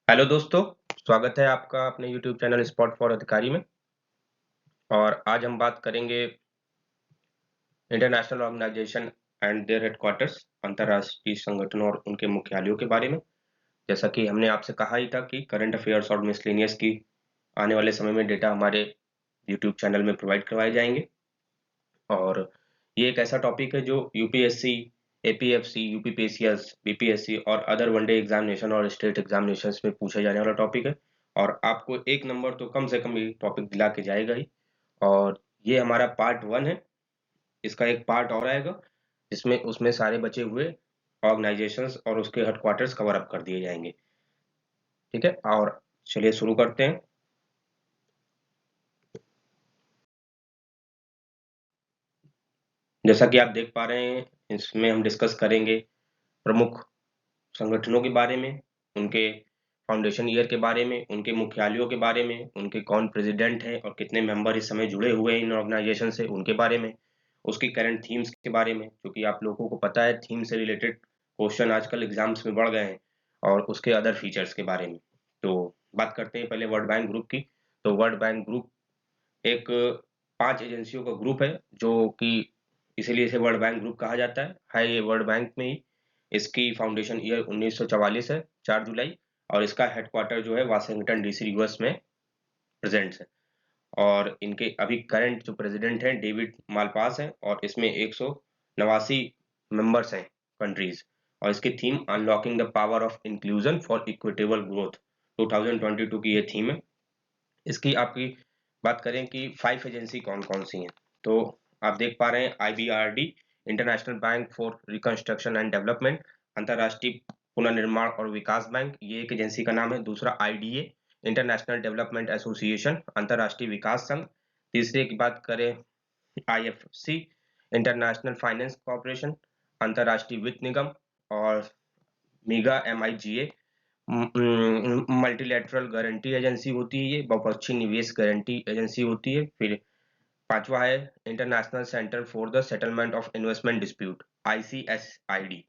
Hello दोस्तों, स्वागत है आपका अपने यूट्यूब चैनल स्पॉट फॉर अधिकारी में। और आज हम बात करेंगे international organisation and their headquarters, अंतर्राष्ट्रीय संगठनों और उनके मुख्यालयों के बारे में। जैसा कि हमने आपसे कहा ही था कि करंट अफेयर्स और मिसलेनियस की आने वाले समय में डेटा हमारे यूट्यूब चैनल में प्रोवाइड करवाए जाएंगे। और ये एक ऐसा टॉपिक है जो यूपीएससी, एपीएफसी, यूपीपीसीएस, बीपीएससी और अदर वनडे एग्जामिनेशन और स्टेट एग्जामिनेशंस में पूछे जाने वाला टॉपिक है। और आपको एक नंबर तो कम से कम ये टॉपिक दिला के जाएगा ही। और ये हमारा पार्ट 1 है। इसका एक पार्ट और आएगा जिसमें उसमें सारे बचे हुए ऑर्गेनाइजेशंस और उसके हेडक्वार्टर्स कवर अप कर दिए जाएंगे। ठीक है, और चलिए शुरू करते हैं। जैसा कि आप देख पा रहे हैं, इसमें हम डिस्कस करेंगे प्रमुख संगठनों के बारे में, उनके फाउंडेशन ईयर के बारे में, उनके मुख्यालयों के बारे में, उनके कौन प्रेसिडेंट हैं और कितने मेंबर इस समय जुड़े हुए हैं इन ऑर्गेनाइजेशन से, उनके बारे में, उसकी करंट थीम्स के बारे में, क्योंकि आप लोगों को पता है थीम से रिलेटेड क्वेश्चन आजकल एग्जाम्स में बढ़ गए हैं, और उसके अदर फीचर्स के बारे में। तो बात करते हैं पहले वर्ल्ड बैंक ग्रुप की। तो वर्ल्ड बैंक ग्रुप एक 5 एजेंसियों का ग्रुप है, जो कि इसीलिए इसे वर्ल्ड बैंक ग्रुप कहा जाता है ये वर्ल्ड बैंक में ही। इसकी फाउंडेशन ईयर 1944 है, 4 जुलाई। और इसका हेडक्वार्टर जो है वाशिंगटन डीसी यूएस में प्रेजेंट है। और इनके अभी करंट जो प्रेसिडेंट हैं डेविड मालपास हैं, और इसमें 189 मेंबर्स हैं, कंट्रीज। और इसकी theme unlocking the power of inclusion for equitable growth 2022 की ये थीम है। इसकी आपकी बात करें कि 5 एजेंसी कौन कौन सी हैं, तो आप देख पा रहे हैं IBRD, international bank for reconstruction and development, अंतर्राष्ट्रीय पुनर्निर्माण और विकास बैंक, ये एक एजेंसी का नाम है। दूसरा आईडीए, इंटरनेशनल डेवलपमेंट एसोसिएशन, अंतर्राष्ट्रीय विकास संघ। तीसरे की बात करें आईएफसी, इंटरनेशनल फाइनेंस कॉर्पोरेशन, अंतर्राष्ट्रीय वित्त निगम। और मीगा एमआईजीए, मल्टीलैटरल गारंटी एजेंसी होती है, ये बहुपक्षीय निवेश गारंटी एजेंसी होती है। फिर पांचवा है international centre for the settlement of investment dispute, ICSID,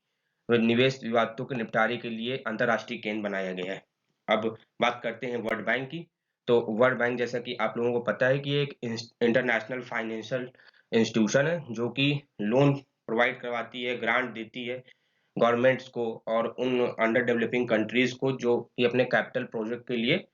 निवेश विवादों के निपटारे के लिए अंतर्राष्ट्रीय केंद्र बनाया गया है। अब बात करते हैं वर्ल्ड बैंक की। तो वर्ल्ड बैंक, जैसा कि आप लोगों को पता है, कि एक इंटरनेशनल फाइनेंशियल इंस्टीट्यूशन है जो कि लोन प्रोवाइड करवाती है, ग्रांट देती है गवर्नमेंट्स को और उन अंडर डेवलपिंग कंट्रीज को जो कि अपने कैपिटल प्रोजेक्ट के लिए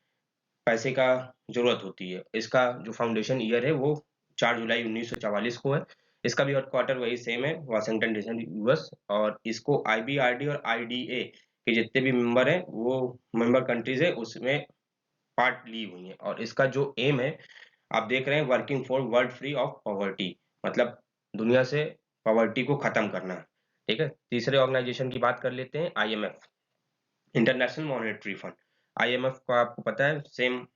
पैसे का जरूरत होती है। इसका जो फाउंडेशन ईयर है वो 4 जुलाई 1944 को है। इसका भी हेडक्वार्टर वही सेम है, वाशिंगटन डीसी यूएस। और इसको आईबीआरडी और आईडीए के जितने भी मेंबर हैं, वो मेंबर कंट्रीज है, उसमें पार्ट ली हुई है। और इसका जो एम है, आप देख रहे हैं, working for world free of poverty, मतलब दुनिया से पॉवर्टी को खत्म करना है। ठीक है, तीसरे ऑर्गेनाइजेशन की बात कर लेते हैं, IMF, international monetary fund. IMF को आपको पता है सेम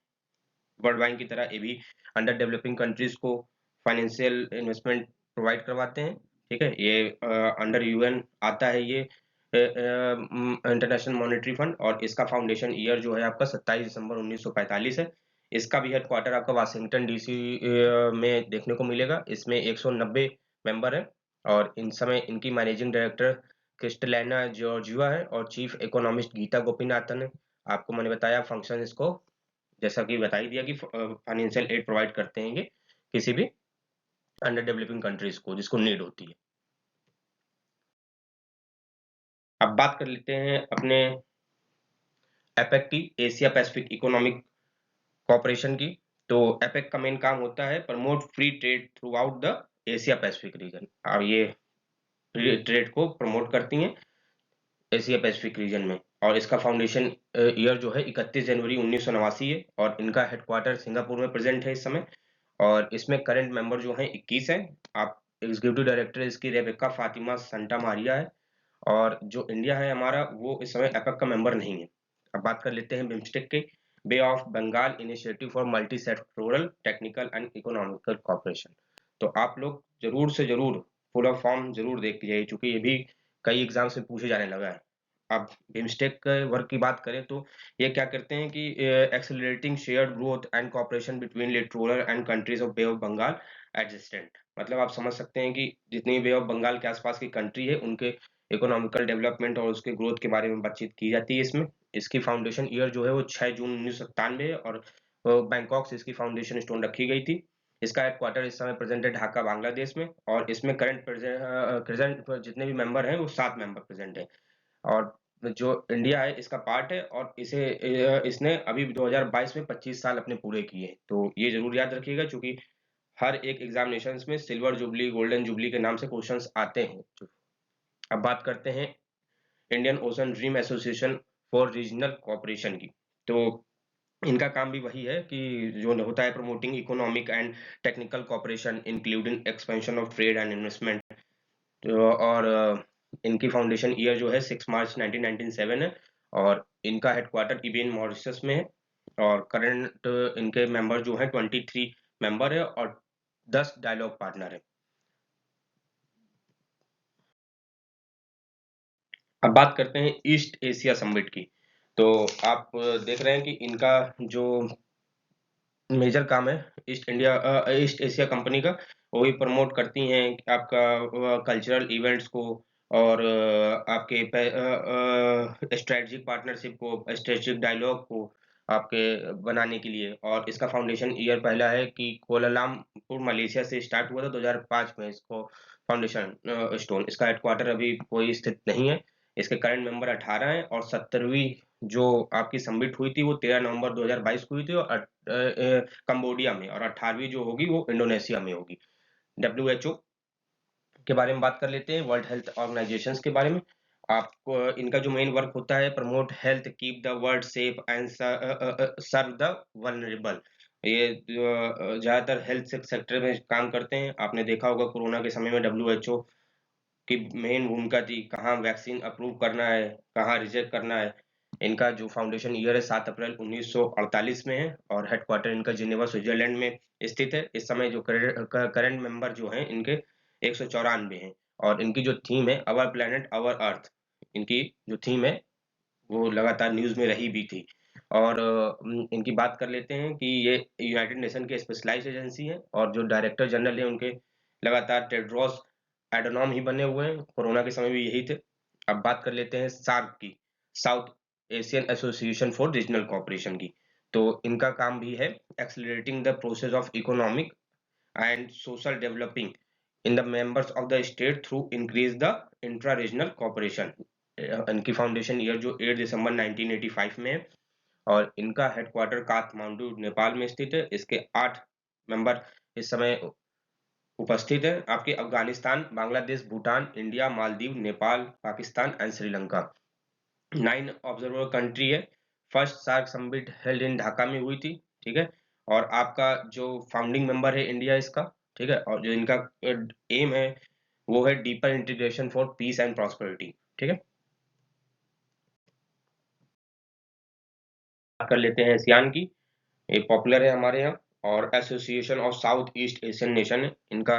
वर्ल्ड बैंक की तरह ये भी अंडर डेवलपिंग कंट्रीज को फाइनेंशियल इन्वेस्टमेंट प्रोवाइड करवाते हैं। ठीक है, ये अंडर यूएन आता है ये इंटरनेशनल मॉनेटरी फंड। और इसका फाउंडेशन ईयर जो है आपका 27 दिसंबर 1945 है। इसका भी हेडक्वार्टर आपका वाशिंगटन डीसी में देखने को मिलेगा। इसमें 190 मेंबर हैं। और इन समय इनकी मैनेजिंग डायरेक्टर क्रिस्टलैना जॉर्जिया है और चीफ इकोनॉमिस्ट गीता गोपीनाथन है। आपको मैंने बताया फंक्शन इसको, जैसा कि बता ही दिया कि फाइनेंशियल एड प्रोवाइड करते हैं ये किसी भी अंडर डेवलपिंग कंट्रीज को जिसको नीड होती है। अब बात कर लेते हैं अपने एपेक की, एशिया पैसिफिक इकोनॉमिक कॉपरेशन की। तो एपेक का मेन काम होता है promote free trade through out the Asia Pacific region. और ये ट्रेड को प्रमोट करती हैं एशिया पैसिफिक रीजन में। और इसका फाउंडेशन ईयर जो है 31 जनवरी 1989 है। और इनका हेडक्वार्टर सिंगापुर में प्रेजेंट है इस समय। और इसमें करंट मेंबर जो हैं 21 हैं। आप एग्जीक्यूटिव डायरेक्टर इसकी रेबेका फातिमा संटा मारिया है। और जो इंडिया है हमारा, वो इस समय एपेक का मेंबर नहीं है। अब बात कर लेते हैं बिम्स्टेक के, bay of Bengal initiative for multi sectoral technical and economical cooperation. तो आप लोग जरूर से जरूर फुल ऑफ फॉर्म जरूर देख लीजिए, क्योंकि ये भी कई एग्जाम से पूछे जाने लगा है। अब बिम्स्टेक के वर्क की बात करें तो ये क्या करते हैं कि accelerating shared growth and cooperation between littoral and countries of Bay of Bengal adjacent. मतलब आप समझ सकते हैं कि जितनी बे ऑफ बंगाल के आसपास की कंट्री है, उनके इकोनॉमिकल डेवलपमेंट और उसके ग्रोथ के बारे में बातचीत की जाती है इसमें। इसकी फाउंडेशन ईयर जो है वो 6 जून 1997 है और बैंकॉक से इसकी फाउंडेशन स्टोन रखी गई थी। इसका हेडक्वार्टर इस समय प्रेज़ेंट है ढाका, बांग्लादेश में और इसमें प्रेज़ेंट जितने भी मेंबर हैं, वो 7 मेंबर प्रेज़ेंट हैं और जो इंडिया है इसका पार्ट है और इसने अभी 2022 में 25 साल अपने पूरे किए हैं। तो ये ज़रूर याद रखिएगा चूँकि हर एक एग्ज़ामिनेशंस में सिल्वर जुबली, गोल्डन जुबली के नाम से क्वेश्चन्स आते हैं। अब बात करते हैं Indian ocean dream association for regional cooperation की। तो इनका काम भी वही है कि जो होता है promoting economic and technical cooperation including expansion of trade and investment. तो और इनकी फाउंडेशन ईयर जो है 6 मार्च 1997 है और इनका हेडक्वार्टर इबेन मॉरिशस में है और करंट इनके मेंबर जो हैं 23 मेंबर है और 10 डायलॉग पार्टनर है। अब बात करते हैं ईस्ट एशिया समिट की। तो आप देख रहे हैं कि इनका जो मेजर काम है ईस्ट एशिया कंपनी का, वो भी प्रमोट करती हैं आपका कल्चरल इवेंट्स को और आपके स्ट्रेटेजिक पार्टनरशिप को, स्ट्रेटेजिक डायलॉग को आपके बनाने के लिए और इसका फाउंडेशन ईयर पहला है कि कोलालमपुर मलेशिया से स्टार्ट हुआ था 2005 में इसको फाउंडेशन स्टोन। इसका हेडक्वार्टर अभी कोई स्थित नहीं है। इसके करंट मेंबर 18 हैं और 70वीं जो आपकी समिट हुई थी वो 13 नवंबर 2022 को हुई थी और कंबोडिया में और 18वीं जो होगी वो इंडोनेशिया में होगी। डब्ल्यूएचओ के बारे में बात कर लेते हैं, वर्ल्ड हेल्थ ऑर्गेनाइजेशंस के बारे में। आपको इनका जो मेन वर्क होता है promote health, keep the world safe and serve the vulnerable. ये ज़्यादातर हेल्थ सेक्टर में काम करते हैं। आपने देखा होगा कोरोना के समय में डब्ल्यूएचओ की मेन भूमिका थी, कहाँ वैक्सीन अप्रूव करना है, कहाँ रिजेक्ट करना है। इनका जो फाउंडेशन ईयर है 7 अप्रैल 1948 में है और हेडक्वार्टर इनका जिनेवा, स्विट्जरलैंड में स्थित है। इस समय जो करंट मेंबर जो हैं इनके 194 हैं और इनकी जो थीम है अवर प्लेनेट अवर अर्थ, इनकी जो थीम है वो लगातार न्यूज़ में रही भी थी। और इनकी बात कर लेते हैं कि ये यूनाइटेड नेशन के स्पेशलाइज्ड एजेंसी है और जो डायरेक्टर जनरल है उनके लगातार टेड्रोस एडनॉम ही बने हुए हैं, कोरोना के समय भी यही थे। अब बात कर लेते हैं सार्क की, south Asian association for regional cooperation की। तो इनका काम भी है accelerating the process of economic and social developing in the members of the state through increase the intra regional cooperation. इनकी फाउंडेशन ईयर जो 8 दिसंबर 1985 में है और इनका हेडक्वार्टर काठमांडू नेपाल में स्थित है। इसके 8 मेंबर इस समय उपस्थित हैं आपके Afghanistan, Bangladesh, Bhutan, India, Maldives, Nepal, Pakistan and Sri Lanka. 9 observer country है। First SAARC summit held in Dhaka में हुई थी, ठीक है? और आपका जो फाउंडिंग मेंबर है इंडिया इसका, ठीक है? और जो इनका एम है वो है deeper integration for piece and prosperity, ठीक है? बात कर लेते हैं एशियान की। ये पॉपुलर है हमारे यहाँ और association of south east Asian nation है। इनका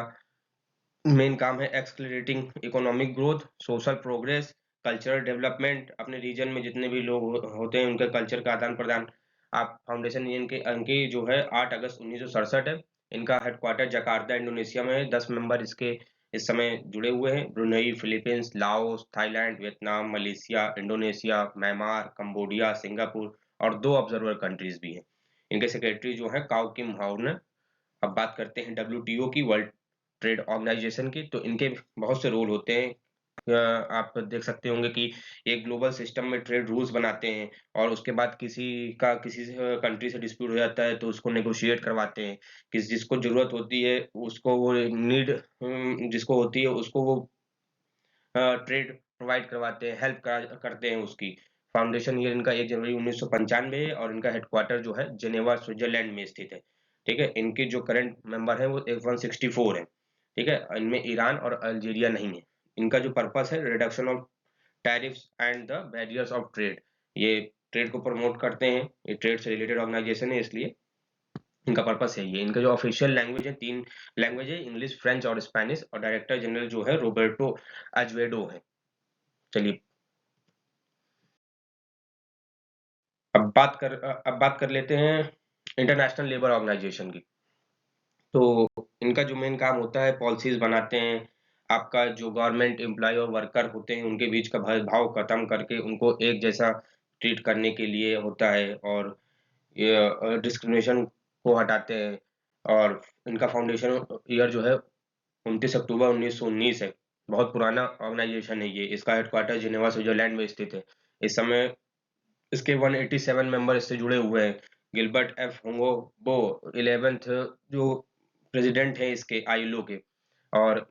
मेन काम है accelerating economic growth, social progress, cultural development. अपने रीजन में जितने भी लोग होते हैं उनके कल्चर का आदान प्रदान। आप फाउंडेशन इनकी जो है 8 अगस्त 1967 है। इनका हेडक्वार्टर जकार्ता इंडोनेशिया में है। 10 मेंबर इसके इस समय जुड़े हुए हैं। Brunei, Philippines, Laos, Thailand, Vietnam, Malaysia, Indonesia, Myanmar, Cambodia, Singapore और 2 ऑब्जर्वर कंट्रीज भी हैं। इनके सेक्रेटरी जो है काउ किम हाउन है। अब बात करते हैं डब्ल्यूटीओ की, वर्ल्ड ट्रेड ऑर्गेनाइजेशन की। तो इनके बहुत से रोल होते हैं। आप देख सकते होंगे कि एक ग्लोबल सिस्टम में ट्रेड रूल्स बनाते हैं और उसके बाद किसी कंट्री से डिस्प्यूट हो जाता है तो उसको नेगोशिएट करवाते हैं कि जिसको जरूरत होती है उसको वो नीड जिसको होती है उसको वो ट्रेड प्रोवाइड करवाते हैं, हेल्प करते हैं उसकी। फाउंडेशन ईयर इनका 1 जनवरी 1995 है और इनका हेडक्वार्टर जो है जेनेवा, स्विट्जरलैंड में स्थित है। ठीक है? इनके जो करंट मेंबर हैं वो 164 हैं। ठीक है? इनमें ईरान और अल्जीरिया नहीं है। इनका जो पर्पस है reduction of tariffs and the barriers of trade. ये ट्रेड को प्रमोट करते हैं। ये ट्रेड से रिलेटेड ऑर्गेनाइजेशन है इसलिए इनका पर्पस यही है। इनका जो ऑफिशियल लैंग्वेज है 3 लैंग्वेज है, इंग्लिश, फ्रेंच और स्पेनिश और डायरेक्टर जनरल जो है रोबर्टो अज़वेडो है। चलिए अब बात कर लेते हैं इंटरनेशनल लेबर ऑर्गेनाइजेशन की। तो इनका जो मेन काम होता है पॉलिसीज बनाते हैं। आपका जो गवर्नमेंट एम्प्लॉय और वर्कर होते हैं उनके बीच का भेदभाव खत्म करके उनको एक जैसा ट्रीट करने के लिए होता है और ये डिस्क्रिमिनेशन को हटाते हैं और इनका फाउंडेशन ईयर जो है 29 अक्टूबर 1919 है। बहुत पुराना ऑर्गेनाइजेशन है ये। इसका हेडक्वार्टर जिनेवा स्विट्जरलैंड में स्थित है। इस समय इसके 187 मेंबर इससे जुड़े हुए हैं। गिलबर्ट एफ हुंगोबो 11th जो प्रेसिडेंट है इसके आईएलओ के, और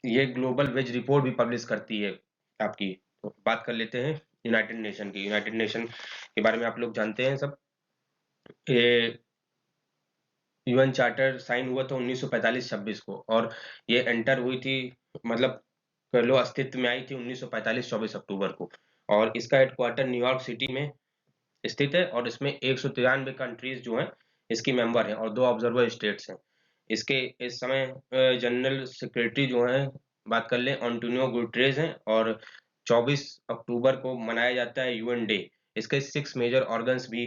ये ग्लोबल वेज रिपोर्ट भी पब्लिश करती है आपकी। तो बात कर लेते हैं यूनाइटेड नेशन की। यूनाइटेड नेशन के बारे में आप लोग जानते हैं सब। ये यूएन चार्टर साइन हुआ था 1945-26 को, और ये एंटर हुई थी, मतलब कह लो अस्तित्व में आई थी 1945 24 अक्टूबर को। और इसका हेडक्वार्टर न्यूयॉर्क सिटी में स्थित है और इसमें 193 कंट्रीज जो हैं इसकी मेंबर हैं और 2 ऑब्जर्वर स्टेट्स हैं। इसके इस समय जनरल सेक्रेटरी जो हैं, बात कर लें, एंटोनियो गुटेरेस हैं, और 24 अक्टूबर को मनाया जाता है यूएन डे। इसके 6 मेजर ऑर्गन्स भी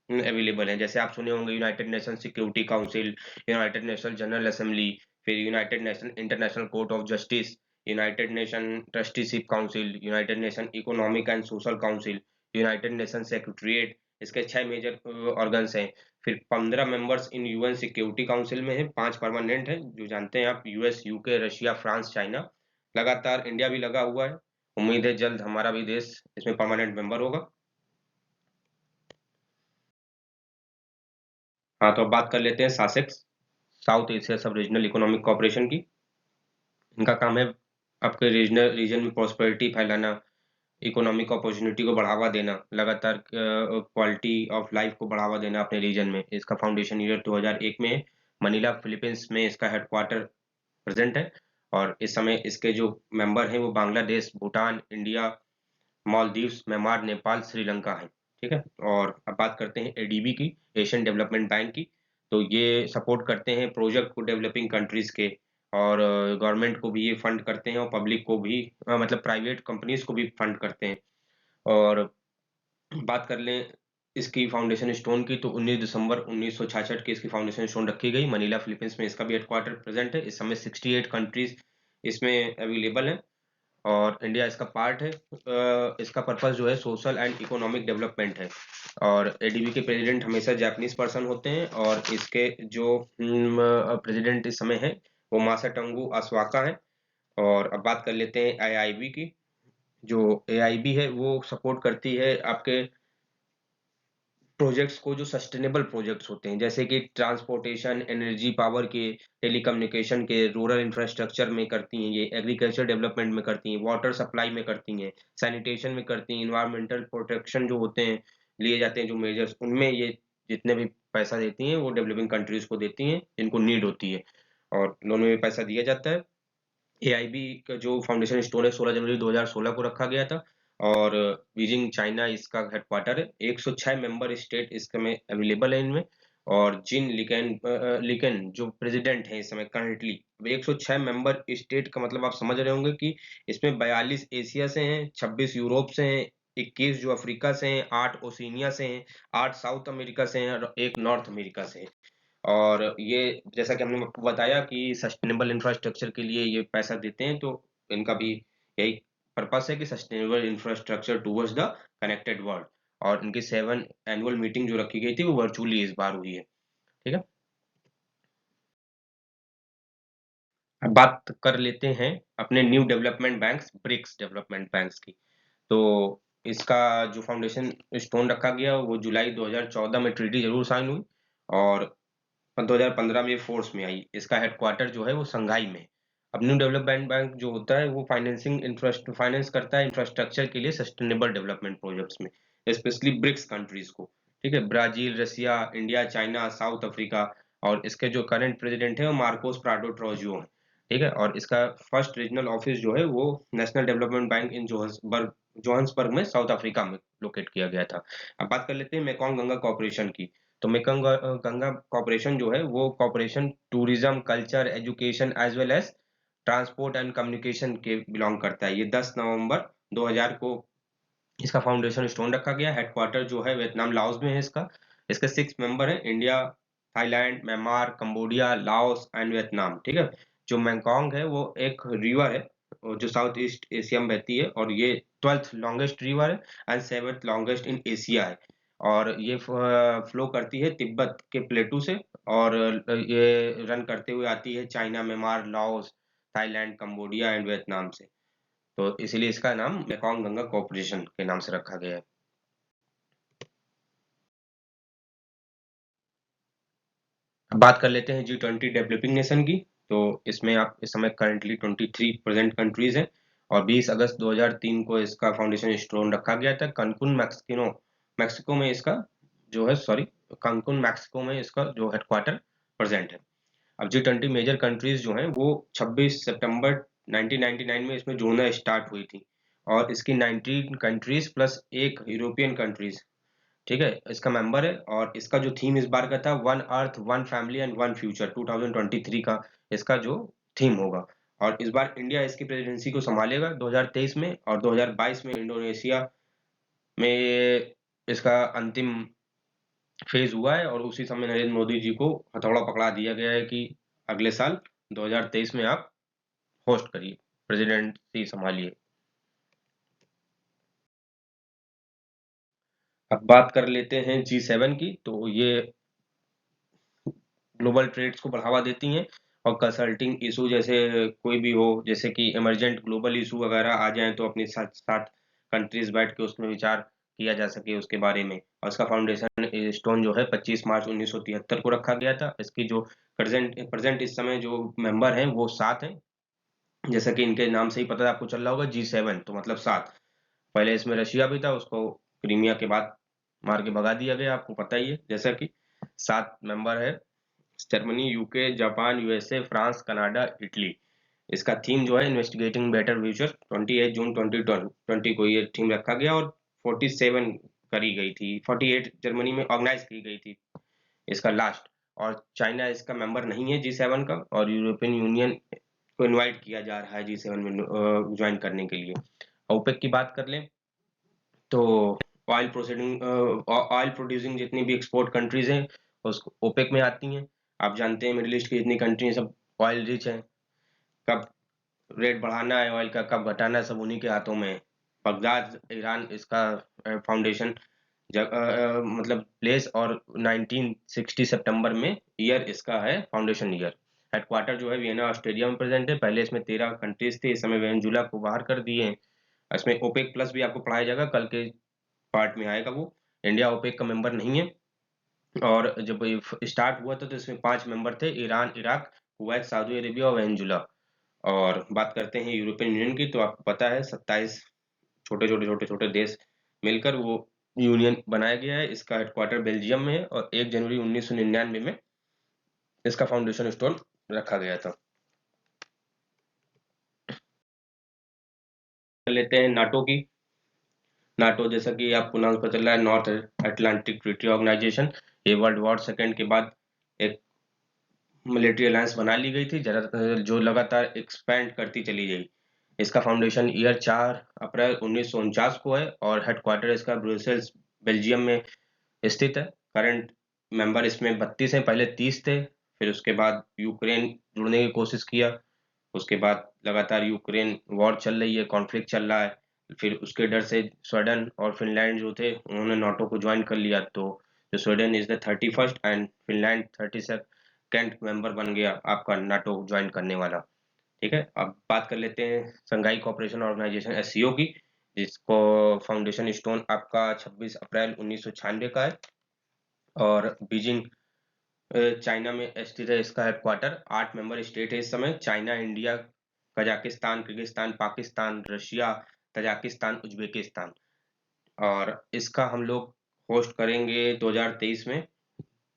अवेलेबल हैं, जैसे आप सुने होंगे united nation security council, united nation general assembly, फिर united nation international court of justice, united nation trusteeship council, united nation economic and social council, united nation secretariat. इसके 6 major organs हैं। फिर 15 members in UN security council में है, 5 permanent है, जो जानते हैं आप, US, UK, Russia, France, China. लगातार इंडिया भी लगा हुआ है। उम्मीद है जल्द हमारा भी देश इसमें परमानेंट मेंबर होगा। हाँ, तो अब बात कर लेते हैं सासेक्स, साउथ एशिया सब रीजनल इकोनॉमिक कॉर्पोरेशन की। इनका काम है आपके रीजन में प्रॉस्पेरिटी फैलाना, इकोनॉमिक अपॉर्चुनिटी को बढ़ावा देना, लगातार क्वालिटी ऑफ लाइफ को बढ़ावा देना अपने रीजन में। इसका फाउंडेशन ईयर 2001 में है। मनीला फिलीपींस में इसका हेडक्वार्टर प्रेजेंट है, और इस समय इसके जो मेंबर हैं वो बांग्लादेश, भूटान, इंडिया, मालदीव्स, म्यांमार, नेपाल, श्रीलंका है। ठीक है। और अब बात करते हैं एडीबी की, एशियन डेवलपमेंट बैंक की। तो ये सपोर्ट करते हैं प्रोजेक्ट को डेवलपिंग कंट्रीज के, और गवर्नमेंट को भी ये फंड करते हैं और पब्लिक को भी, मतलब प्राइवेट कंपनीज को भी फंड करते हैं। और बात कर लें इसकी फाउंडेशन स्टोन की, तो 19 दिसंबर 1966 की इसकी फाउंडेशन स्टोन रखी गई। मनीला फिलीपींस में इसका भी हेडक्वार्टर प्रेजेंट है। इस समय 68 कंट्रीज इसमें अवेलेबल हैं और इंडिया इसका पार्ट है। इसका पर्पस जो है सोशल एंड इकोनॉमिक डेवलपमेंट है, और एडीबी के प्रेसिडेंट हमेशा जापानीज पर्सन होते हैं, और इसके जो प्रेसिडेंट इस समय है वो मासाटंगु असवाका है। और अब बात कर लेते हैं एआईबी की। जो एआईबी है वो सपोर्ट करती है आपके प्रोजेक्ट्स को, जो सस्टेनेबल प्रोजेक्ट्स होते हैं, जैसे कि ट्रांसपोर्टेशन, एनर्जी, पावर के, टेलीकम्युनिकेशन के, रूरल इंफ्रास्ट्रक्चर में करती हैं, ये एग्रीकल्चर डेवलपमेंट में करती हैं, वाटर सप्लाई में करती हैं, सैनिटेशन में करती हैं, इन्वायरमेंटल प्रोटेक्शन जो होते हैं, लिए जाते हैं जो मेजर्स, उनमें ये जितने भी पैसा देती हैं वो डेवलपिंग कंट्रीज को देती हैं जिनको नीड होती है, और लोन में भी पैसा दिया जाता है। एआईबी का जो फाउंडेशन स्टोन है 16 जनवरी 2016 को रखा गया था, और बीजिंग चाइना इसका हेडक्वार्टर है। 106 मेंबर स्टेट इस समय अवेलेबल है इनमें, और जिन लिकेन जो प्रेसिडेंट है इस समय करंटली। 106 मेंबर स्टेट का मतलब आप समझ रहे होंगे कि इसमें 42 एशिया से हैं, 26 यूरोप से हैं, 21 जो अफ्रीका से हैं, 8 ओशिनिया से हैं, 8 साउथ अमेरिका से हैं, और 1 नॉर्थ अमेरिका से है। और ये जैसा कि हमने आपको बताया कि सस्टेनेबल इंफ्रास्ट्रक्चर के लिए ये पैसा देते हैं, तो इनका भी यही पर्पस है कि sustainable infrastructure towards the connected world. और इनकी 7 एनुअल मीटिंग जो रखी गई थी वो वर्चुअली इस बार हुई है। ठीक है। अब बात कर लेते हैं अपने new development banks, BRICS development banks की। तो इसका जो फाउंडेशन स्टोन रखा गया वो जुलाई 2014 में ट्रीटी जरूर साइन हुई, और 2015 में ये फोर्स में आई। इसका हेडक्वार्टर जो है वो संघाई में है। अब न्यू डेवलपमेंट बैंक जो होता है वो फाइनेंस करता है इंफ्रास्ट्रक्चर के लिए सस्टेनेबल डेवलपमेंट प्रोजेक्ट्स में, स्पेशली ब्रिक्स कंट्रीज को। ठीक है, Brazil, Russia, India, China, south Africa. और इसके जो करंट प्रेसिडेंट है वो मार्कोस प्राडो ट्रोजियो है। ठीक है, और इसका फर्स्ट रीजनल ऑफिस जो है वो नेशनल डेवलपमेंट बैंक इन जोहान्सबर्ग में साउथ अफ्रीका में लोकेट किया गया था। अब बात कर लेते हैं मेकॉन्ग गंगा कॉर्पोरेशन की। तो मेकंग गंगा कॉर्पोरेशन जो है वो corporation tourism, culture, education as well as transport and communication के बिलोंग करता है। ये 10 नवंबर 2000 को इसका फाउंडेशन स्टोन रखा गया। हेडक्वार्टर जो है वियतनाम, लाओस में है इसका। इसके 6 मेंबर हैं, India, Thailand, Myanmar, Cambodia, Laos and Vietnam. ठीक है। जो मैंगकांग है वो एक रिवर है, जो साउथ ईस्ट एशिया में बहती है, और ये 12th लॉन्गेस्ट रिवर है and 7th longest in Asia है। और ये फ्लो करती है तिब्बत के प्लेटू से, और ये रन करते हुए आती है China, Myanmar, Laos, Thailand, Cambodia and Vietnam से। तो इसीलिए इसका नाम मेकॉन्ग गंगा कॉर्पोरेशन के नाम से रखा गया है। अब बात कर लेते हैं G20 डेवलपिंग नेशन की। तो इसमें आप इस समय करंटली 23 प्रेजेंट कंट्रीज हैं, और 20 अगस्त 2003 को इसका फाउंडेशन स्टोन रखा गया था कनकुन मैक्सिको मैक्सिको में इसका जो है सॉरी कनकुन मैक्सिको में इसका जो हेडक्वार्टर प्रेजेंट है। अब G20 मेजर कंट्रीज जो हैं वो 26 सितंबर 1999 में इसमें जुड़ना स्टार्ट हुई थी, और इसकी 19 कंट्रीज प्लस एक यूरोपियन कंट्रीज, ठीक है, इसका मेंबर है। और इसका जो थीम इस बार का था, one earth one family and one future, 2023 का इसका जो थीम होगा। और इस बार इंडिया इसकी प्रेसिडेंसी को संभालेगा 2023 में, और 2022 में इंडोनेशिया में इसका अंतिम फेज हुआ है, और उसी समय नरेंद्र मोदी जी को हथौड़ा पकड़ा दिया गया है कि अगले साल 2023 में आप होस्ट करिए, प्रेसिडेंसी संभालिए। अब बात कर लेते हैं G7 की। तो ये ग्लोबल ट्रेड्स को बढ़ावा देती हैं, और कंसल्टिंग इशू जैसे कोई भी हो, जैसे कि इमरजेंट ग्लोबल इशू वगैरह आ जाए, तो अपने साथ साथ कंट्रीज बैठ के उसमें विचार किया जा सके उसके बारे में। और इसका फाउंडेशन स्टोन जो है 25 मार्च 1973 को रखा गया था। इसकी जो प्रेजेंट इस समय जो मेंबर हैं वो 7 हैं। जैसा कि इनके नाम से ही पता आपको चल रहा होगा, G7 तो मतलब 7। पहले इसमें रशिया भी था, उसको क्रीमिया के बाद मार के भगा दिया गया, आपको पता ही है। जैसा कि 7 मेंबर है, Germany, UK, Japan, USA, France, Canada, Italy. इसका थीम जो है इन्वेस्टिगेटिंग बेटर फ्यूचर, 28 जून 2020 को ये थीम रखा गया, और 47 करी गई थी, 48 जर्मनी में ऑर्गेनाइज की गई थी इसका लास्ट। और चाइना इसका मेंबर नहीं है G7 का, और यूरोपियन यूनियन को इनवाइट किया जा रहा है G7 में ज्वाइन करने के लिए। ओपेक की बात कर लें तो ऑयल प्रोड्यूसिंग जितनी भी एक्सपोर्ट कंट्रीज हैं उसको ओपेक में आती हैं। आप जानते हैं मिडिल ईस्ट की जितनी कंट्री हैं सब ऑयल रिच हैं। कब रेट बढ़ाना है ऑयल का, कब घटाना है, सब उन्हीं के हाथों में है। बगदाद ईरान इसका फाउंडेशन मतलब प्लेस, और 1960 सितंबर में ईयर इसका है फाउंडेशन ईयर। हेडक्वार्टर जो है वियना ऑस्ट्रेलिया में प्रेजेंट है। पहले इसमें 13 कंट्रीज थे, इस समय वेनेजुला को बाहर कर दिए हैं। इसमें ओपेक प्लस भी आपको पढ़ाया जाएगा, कल के पार्ट में आएगा वो। इंडिया ओपेक का मेंबर नहीं है। और जब स्टार्ट हुआ था तो इसमें 5 मेंबर थे, Iran, Iraq, Kuwait, Saudi Arabia और वेनेजुला। और बात करते हैं यूरोपियन यूनियन की, तो आपको पता है 27 छोटे छोटे देश मिलकर वो यूनियन बनाया गया है। इसका हेडक्वार्टर बेल्जियम में है, और 1 जनवरी 1999 में इसका फाउंडेशन स्टोन रखा गया था। लेते हैं नाटो की। नाटो, जैसा कि आपको नाम पता चल रहा है, नॉर्थ अटलांटिक ट्रीटी ऑर्गेनाइजेशन। ये वर्ल्ड वॉर सेकेंड के बाद एक मिलिट्री अलायंस बना ली गई थी, जो लगातार एक्सपैंड करती चली गई। इसका फाउंडेशन ईयर 4 अप्रैल 1949 को है, और हेडक्वार्टर इसका ब्रुसेल्स बेल्जियम में स्थित है। करंट मेंबर इसमें 32 हैं, पहले 30 थे। फिर उसके बाद यूक्रेन जुड़ने की कोशिश किया। उसके बाद लगातार यूक्रेन वॉर चल रही है, कॉन्फ्लिक्ट चल रहा है। फिर उसके डर से स्वीडन और फिनलैंड जो थे उन्होंने नाटो को ज्वाइन कर लिया। तो जो Sweden is the 31st and Finland 32nd member बन गया आपका नाटो ज्वाइन करने वाला। ठीक है, अब बात कर लेते हैं संघाई कोऑपरेशन ऑर्गेनाइजेशन एससीओ की, जिसको फाउंडेशन स्टोन आपका 26 अप्रैल 1996 का है, और बीजिंग चाइना में स्थित है इसका हेडक्वार्टर। 8 मेंबर स्टेट है इस समय, China, India, Kazakhstan, Kyrgyzstan, Pakistan, Russia, Tajikistan, Uzbekistan. और इसका हम लोग होस्ट करेंगे 2023 में,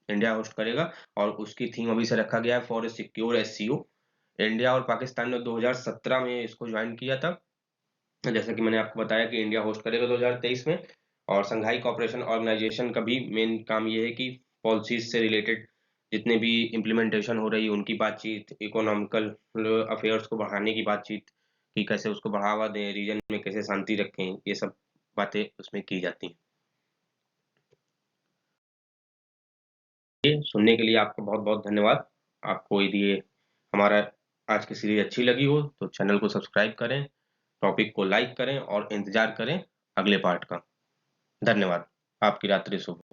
इंडिया होस्ट करेगा। और उसकी थीम अभी से रखा गया है for a secure SCO. India और पाकिस्तान ने 2017 में इसको ज्वाइन किया था। जैसा कि मैंने आपको बताया कि इंडिया होस्ट करेगा 2023 में। और संघाई कोऑपरेशन ऑर्गेनाइजेशन का भी मेन काम ये है कि पॉलिसीज से रिलेटेड जितने भी इम्प्लीमेंटेशन हो रही है उनकी बातचीत, इकोनॉमिकल अफेयर्स को बढ़ाने की बातचीत, कि कैसे उसको बढ़ावा दें, रीजन में कैसे शांति रखें, ये सब बातें उसमें की जाती हैं। ये सुनने के लिए आपका बहुत बहुत धन्यवाद। आपको यदि ये हमारा आज की सीरीज अच्छी लगी हो तो चैनल को सब्सक्राइब करें, टॉपिक को लाइक करें और इंतजार करें अगले पार्ट का। धन्यवाद। आपकी रात्रि शुभ हो।